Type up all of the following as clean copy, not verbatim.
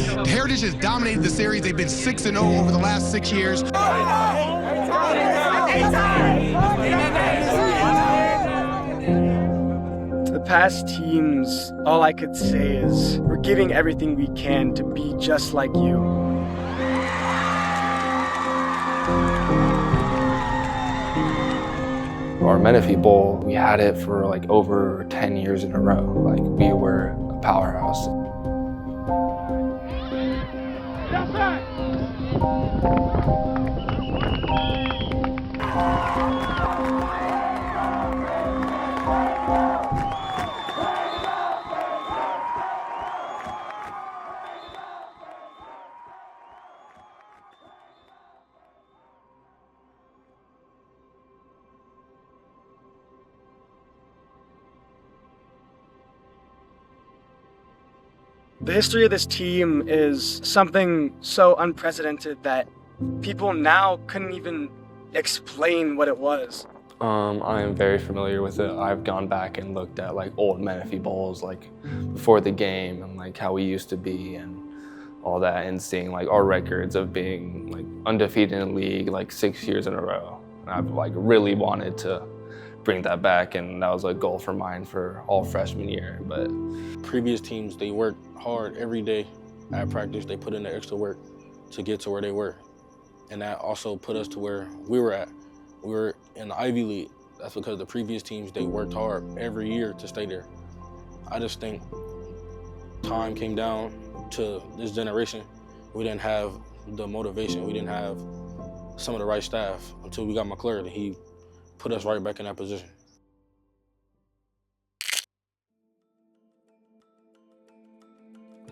Heritage has dominated the series. They've been 6-0 over the last 6 years. The past teams, all I could say is we're giving everything we can to be just like you. Our Menifee Bowl, we had it for like over 10 years in a row. Like, we were a powerhouse. The history of this team is something so unprecedented that people now couldn't even explain what it was. I am very familiar with it. I've gone back and looked at like old Menifee Bowls, like before the game, and like how we used to be and all that, and seeing like our records of being like undefeated in the league like 6 years in a row. And I've like really wanted to bring that back, and that was a goal for mine for all freshman year. But previous teams, they worked hard every day at practice. They put in the extra work to get to where they were. And that also put us to where we were at. We were in the Ivy League. That's because the previous teams, they worked hard every year to stay there. I just think time came down to this generation. We didn't have the motivation. We didn't have some of the right staff until we got McClure, and he put us right back in that position.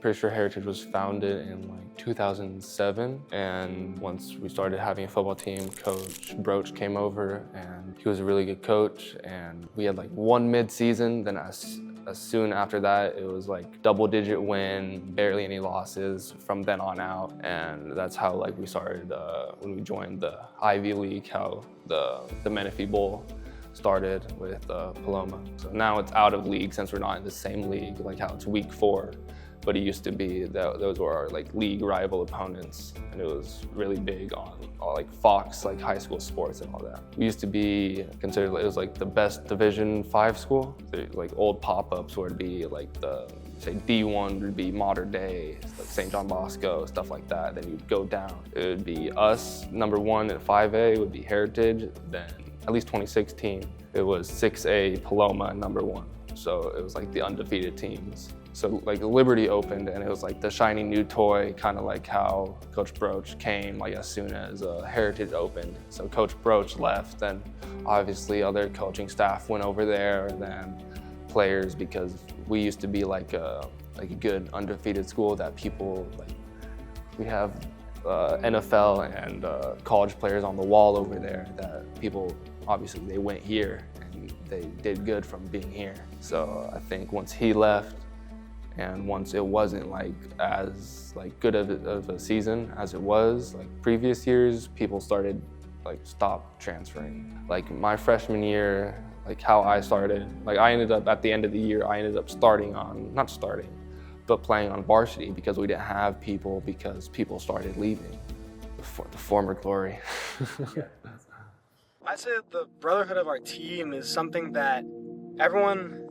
Pretty sure Heritage was founded in like 2007, and once we started having a football team, Coach Broach came over, and he was a really good coach, and we had like one mid-season. Then as soon after that, it was like double-digit win, barely any losses from then on out, and that's how like we started when we joined the Ivy League, how the Menifee Bowl started with Paloma. So now it's out of league since we're not in the same league, like how it's week 4. But it used to be that those were our like league rival opponents, and it was really big on all like Fox, like high school sports and all that. We used to be considered, it was like the best Division 5 school. Like old pop-ups would be like the, say D1 would be modern day, like St. John Bosco, stuff like that. Then you'd go down. It would be us, number 1 at 5A would be Heritage. Then at least 2016, it was 6A Paloma, number 1. So it was like the undefeated teams. So like Liberty opened, and it was like the shiny new toy, kind of like how Coach Broach came like as soon as Heritage opened. So Coach Broach left, then obviously other coaching staff went over there, and then players, because we used to be like a good undefeated school that people like. We have NFL and college players on the wall over there that people obviously they went here and they did good from being here. So I think once he left, and once it wasn't like as like good of a season as it was like previous years, people started like stop transferring. Like my freshman year, like how I started, like I ended up at the end of the year, I ended up not starting, but playing on varsity because we didn't have people, because people started leaving. The former glory. I'd say that the brotherhood of our team is something that everyone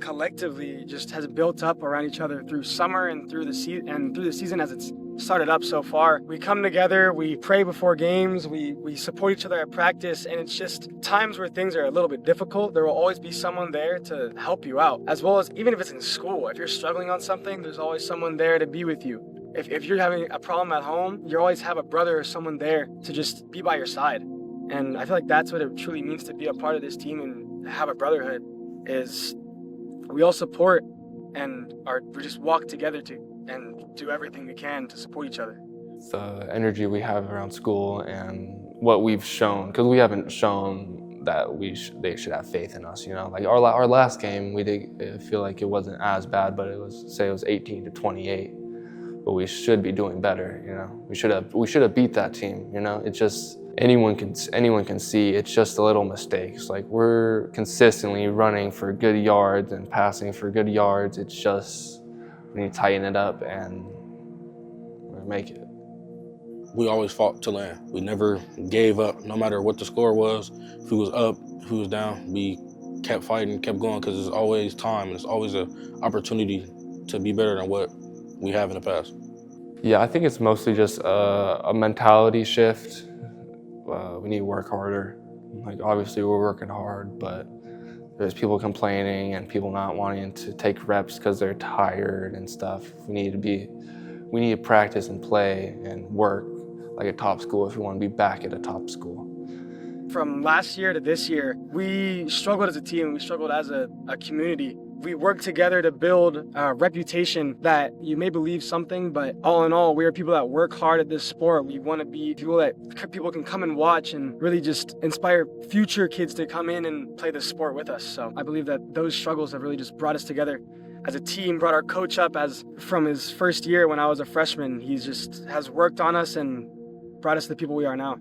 collectively just has built up around each other through summer and through the season as it's started up so far. We come together, we pray before games, we support each other at practice, and it's just times where things are a little bit difficult, there will always be someone there to help you out. As well as even if it's in school, if you're struggling on something, there's always someone there to be with you. If you're having a problem at home, you always have a brother or someone there to just be by your side. And I feel like that's what it truly means to be a part of this team and have a brotherhood, is we all support and we just walk together and do everything we can to support each other. The energy we have around school and what we've shown, because we haven't shown that they should have faith in us, you know. Like our last game, we did feel like it wasn't as bad, but it was 18-28. But we should be doing better, you know. We should have beat that team, you know. It's just anyone can see it's just a little mistakes. Like we're consistently running for good yards and passing for good yards. It's just we need to tighten it up, and make it. We always fought to land. We never gave up, no matter what the score was. If we was up, if we was down, we kept fighting, kept going, because there's always time and it's always an opportunity to be better than what we have in the past. Yeah, I think it's mostly just a mentality shift. We need to work harder. Like, obviously we're working hard, but there's people complaining and people not wanting to take reps because they're tired and stuff. We need to practice and play and work like a top school if we want to be back at a top school. From last year to this year, we struggled as a team, we struggled as a community. We worked together to build a reputation that you may believe something, but all in all, we are people that work hard at this sport. We want to be people that people can come and watch and really just inspire future kids to come in and play this sport with us. So I believe that those struggles have really just brought us together as a team, brought our coach up from his first year when I was a freshman. He just has worked on us and brought us to the people we are now.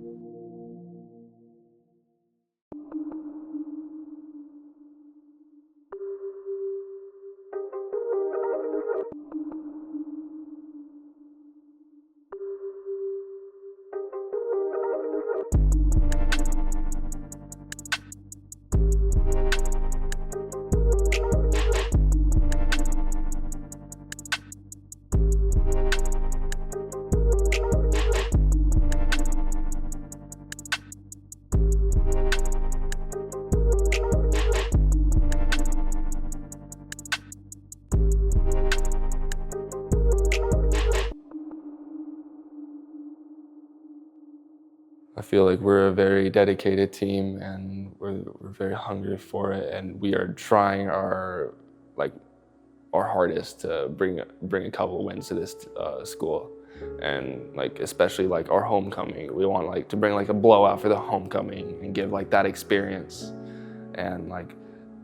I feel like we're a very dedicated team and we're very hungry for it, and we are trying our hardest to bring a couple of wins to this school, and especially our homecoming. We want to bring a blowout for the homecoming and give that experience, and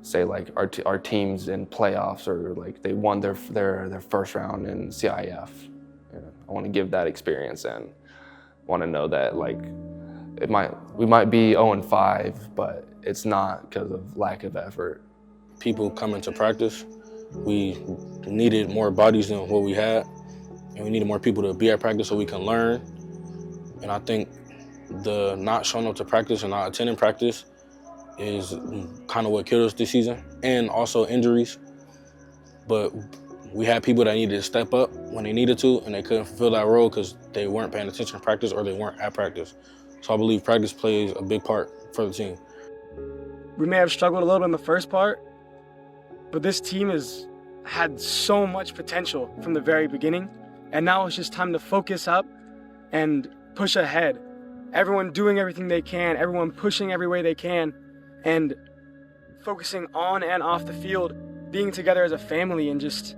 say our teams in playoffs, or they won their first round in CIF. I want to give that experience and want to know that we might be 0-5, but it's not because of lack of effort. People coming to practice, we needed more bodies than what we had, and we needed more people to be at practice so we can learn. And I think the not showing up to practice and not attending practice is kind of what killed us this season, and also injuries. But we had people that needed to step up when they needed to, and they couldn't fulfill that role because they weren't paying attention to practice or they weren't at practice. So I believe practice plays a big part for the team. We may have struggled a little bit in the first part, but this team has had so much potential from the very beginning, and now it's just time to focus up and push ahead. Everyone doing everything they can, everyone pushing every way they can, and focusing on and off the field, being together as a family, and just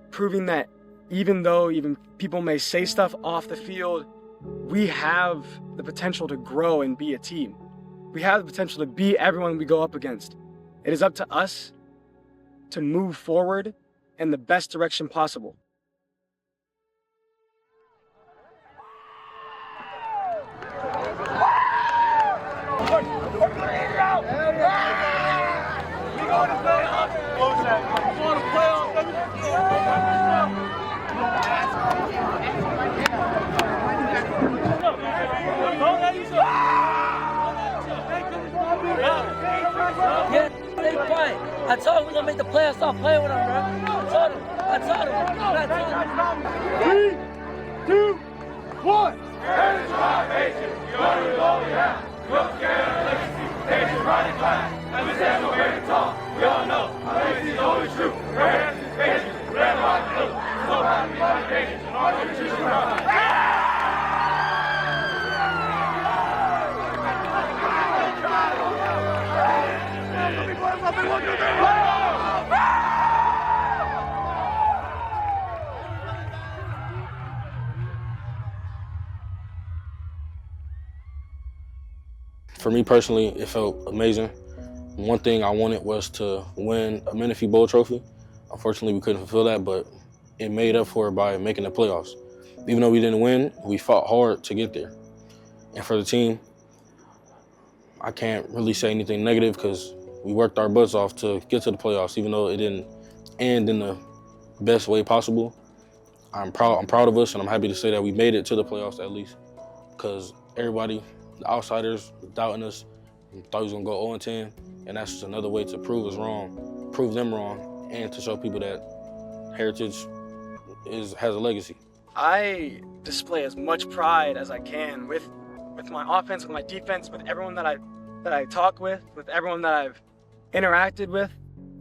proving that even though people may say stuff off the field, we have the potential to grow and be a team. We have the potential to beat everyone we go up against. It is up to us to move forward in the best direction possible. Yeah, they fight. I told him we're gonna make the playoffs. Stop playing with him, bro. I told him. 3, 2, 1. Heritage of our nation, we honor with all we have. We don't care our legacy, nation riding class. And we stand so very tall. We all know our legacy is always true. Our heritage is patient, we're at the rock and look. So proud to be my nation, and our tradition around. For me personally, it felt amazing. One thing I wanted was to win a Menifee Bowl trophy. Unfortunately, we couldn't fulfill that, but it made up for it by making the playoffs. Even though we didn't win, we fought hard to get there. And for the team, I can't really say anything negative because we worked our butts off to get to the playoffs, even though it didn't end in the best way possible. I'm proud of us, and I'm happy to say that we made it to the playoffs at least, because everybody, the outsiders, doubting us, thought we was gonna go 0-10, and that's just another way to prove us wrong, prove them wrong, and to show people that Heritage has a legacy. I display as much pride as I can with my offense, with my defense, with everyone that I talk with everyone that I've interacted with.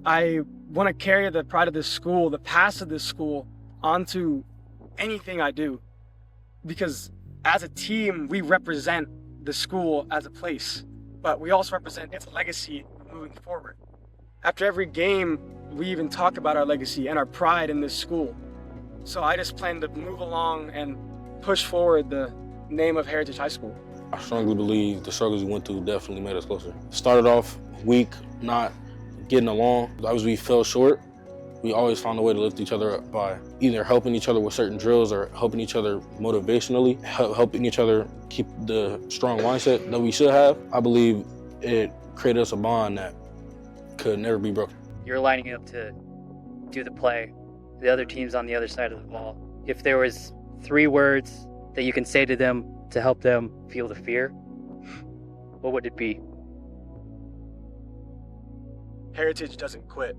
I want to carry the pride of this school, the past of this school, onto anything I do, because as a team we represent the school as a place, but we also represent its legacy moving forward. After every game we even talk about our legacy and our pride in this school. So I just plan to move along and push forward the name of Heritage High School. I strongly believe the struggles we went through definitely made us closer. Started off weak, not getting along. As we fell short, we always found a way to lift each other up by either helping each other with certain drills or helping each other motivationally, helping each other keep the strong mindset that we should have. I believe it created us a bond that could never be broken. You're lining up to do the play. The other team's on the other side of the ball. If there was 3 words that you can say to them to help them feel the fear, what would it be? Heritage doesn't quit.